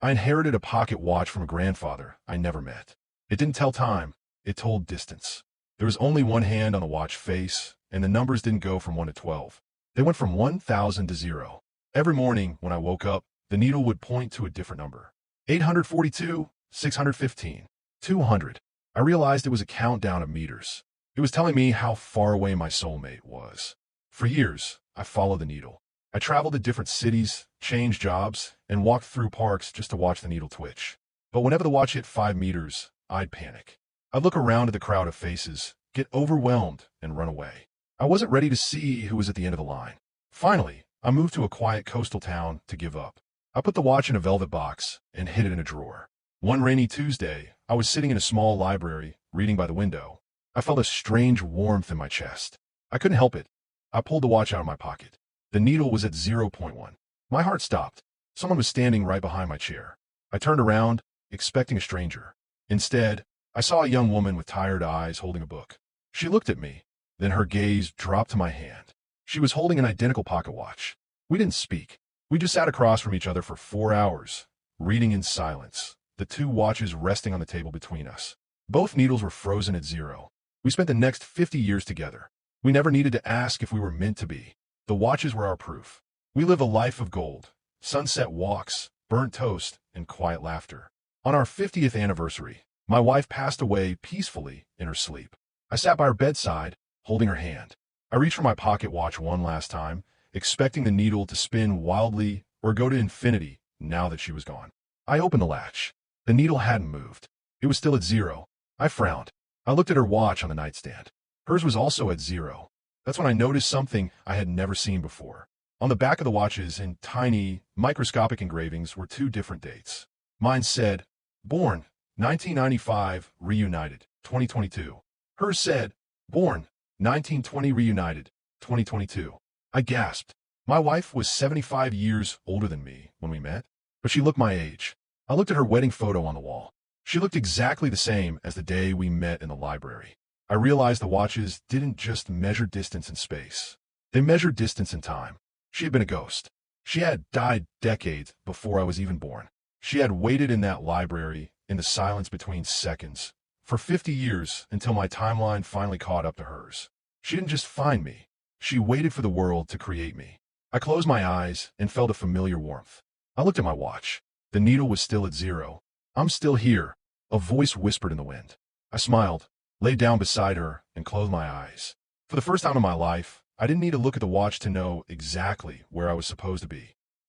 I inherited a pocket watch from a grandfather I never met. It didn't tell time, it told distance. There was only one hand on the watch face, and the numbers didn't go from 1 to 12. They went from 1,000 to 0. Every morning when I woke up, the needle would point to a different number. 842, 615, 200. I realized it was a countdown of meters. It was telling me how far away my soulmate was. For years, I followed the needle. I traveled to different cities, changed jobs, and walked through parks just to watch the needle twitch. But whenever the watch hit 5 meters, I'd panic. I'd look around at the crowd of faces, get overwhelmed, and run away. I wasn't ready to see who was at the end of the line. Finally, I moved to a quiet coastal town to give up. I put the watch in a velvet box and hid it in a drawer. One rainy Tuesday, I was sitting in a small library, reading by the window. I felt a strange warmth in my chest. I couldn't help it. I pulled the watch out of my pocket. The needle was at 0.1. My heart stopped. Someone was standing right behind my chair. I turned around, expecting a stranger. Instead, I saw a young woman with tired eyes holding a book. She looked at me, then her gaze dropped to my hand. She was holding an identical pocket watch. We didn't speak. We just sat across from each other for 4 hours, reading in silence, the two watches resting on the table between us. Both needles were frozen at 0. We spent the next 50 years together. We never needed to ask if we were meant to be. The watches were our proof. We live a life of gold, sunset walks, burnt toast, and quiet laughter. On our 50th anniversary, my wife passed away peacefully in her sleep. I sat by her bedside, holding her hand. I reached for my pocket watch one last time, expecting the needle to spin wildly or go to infinity now that she was gone. I opened the latch. The needle hadn't moved. It was still at 0. I frowned. I looked at her watch on the nightstand. Hers was also at 0. That's when I noticed something I had never seen before. On the back of the watches, in tiny, microscopic engravings, were 2 different dates. Mine said, "Born, 1995, reunited, 2022." Hers said, "Born, 1920, reunited, 2022." I gasped. My wife was 75 years older than me when we met, but she looked my age. I looked at her wedding photo on the wall. She looked exactly the same as the day we met in the library. I realized the watches didn't just measure distance in space. They measured distance in time. She had been a ghost. She had died decades before I was even born. She had waited in that library, in the silence between seconds, for 50 years until my timeline finally caught up to hers. She didn't just find me. She waited for the world to create me. I closed my eyes and felt a familiar warmth. I looked at my watch. The needle was still at 0. "I'm still here," a voice whispered in the wind. I smiled, lay down beside her, and closed my eyes. For the first time in my life, I didn't need to look at the watch to know exactly where I was supposed to be.